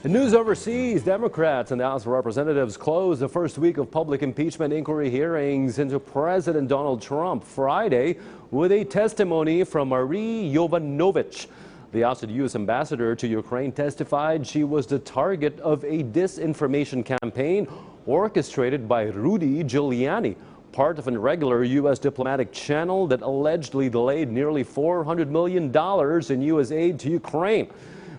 In news overseas, Democrats in the House of Representatives closed the first week of public impeachment inquiry hearings into President Donald Trump Friday with a testimony from Marie Yovanovitch. The ousted U.S. ambassador to Ukraine testified she was the target of a disinformation campaign orchestrated by Rudy Giuliani, part of an irregular U.S. diplomatic channel that allegedly delayed nearly $400 million in U.S. aid to Ukraine.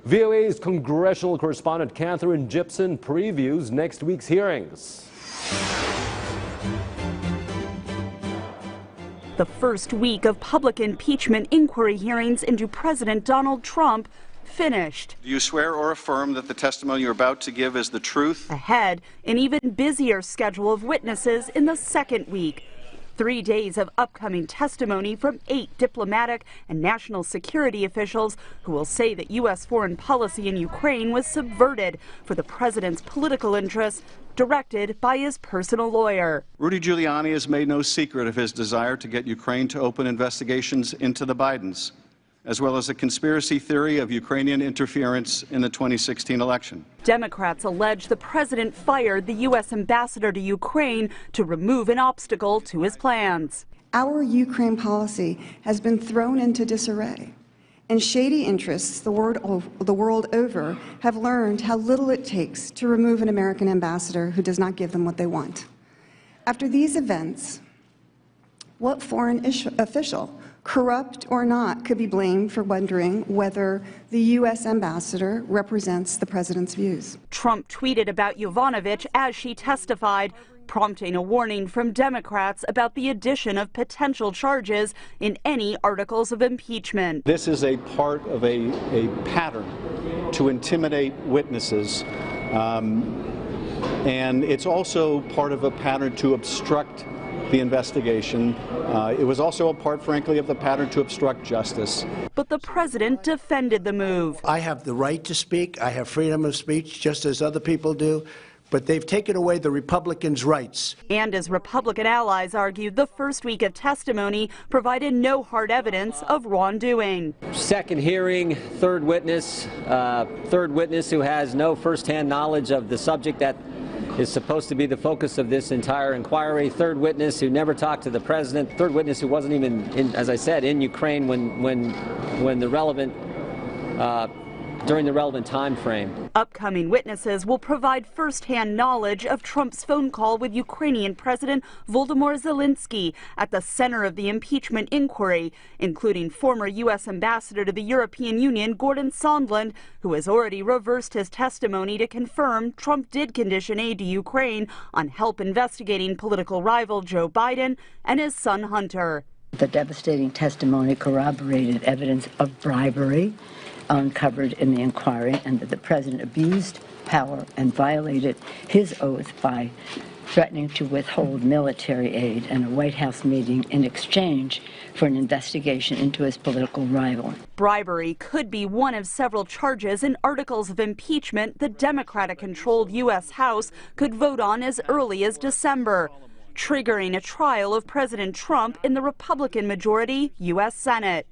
VOA's congressional correspondent Catherine Gibson previews next week's hearings. The first week of public impeachment inquiry hearings into President Donald Trump finished. Do you swear or affirm that the testimony you're about to give is the truth? Ahead, an even busier schedule of witnesses in the second week. 3 days of upcoming testimony from 8 diplomatic and national security officials who will say that U.S. foreign policy in Ukraine was subverted for the president's political interests, directed by his personal lawyer. Rudy Giuliani has made no secret of his desire to get Ukraine to open investigations into the Bidens, as well as a conspiracy theory of Ukrainian interference in the 2016 election. Democrats allege the president fired the U.S. ambassador to Ukraine to remove an obstacle to his plans. Our Ukraine policy has been thrown into disarray, and shady interests the world over have learned how little it takes to remove an American ambassador who does not give them what they want. After these events, what foreign official, corrupt or not, could be blamed for wondering whether the U.S. ambassador represents the president's views? Trump tweeted about Yovanovitch as she testified, prompting a warning from Democrats about the addition of potential charges in any articles of impeachment. This is a part of a pattern to intimidate witnesses, and it's also part of a pattern to obstruct the investigation. It was also a part, frankly, of the pattern to obstruct justice. But the president defended the move. I have the right to speak. I have freedom of speech, just as other people do. But they've taken away the Republicans' rights. And as Republican allies argued, the first week of testimony provided no hard evidence of wrongdoing. Second hearing, third witness who has no firsthand knowledge of the subject that is supposed to be the focus of this entire inquiry. Third witness who never talked to the president. Third witness who wasn't even, as I said, in Ukraine when the relevant during the relevant time frame. Upcoming witnesses will provide first-hand knowledge of Trump's phone call with Ukrainian President Volodymyr Zelensky at the center of the impeachment inquiry, including former U.S. Ambassador to the European Union Gordon Sondland, who has already reversed his testimony to confirm Trump did condition aid to Ukraine on help investigating political rival Joe Biden and his son Hunter. The devastating testimony corroborated evidence of bribery uncovered in the inquiry, and that the president abused power and violated his oath by threatening to withhold military aid and a White House meeting in exchange for an investigation into his political rival. Bribery could be one of several charges in articles of impeachment the Democratic-controlled U.S. House could vote on as early as December, triggering a trial of President Trump in the Republican-majority U.S. Senate.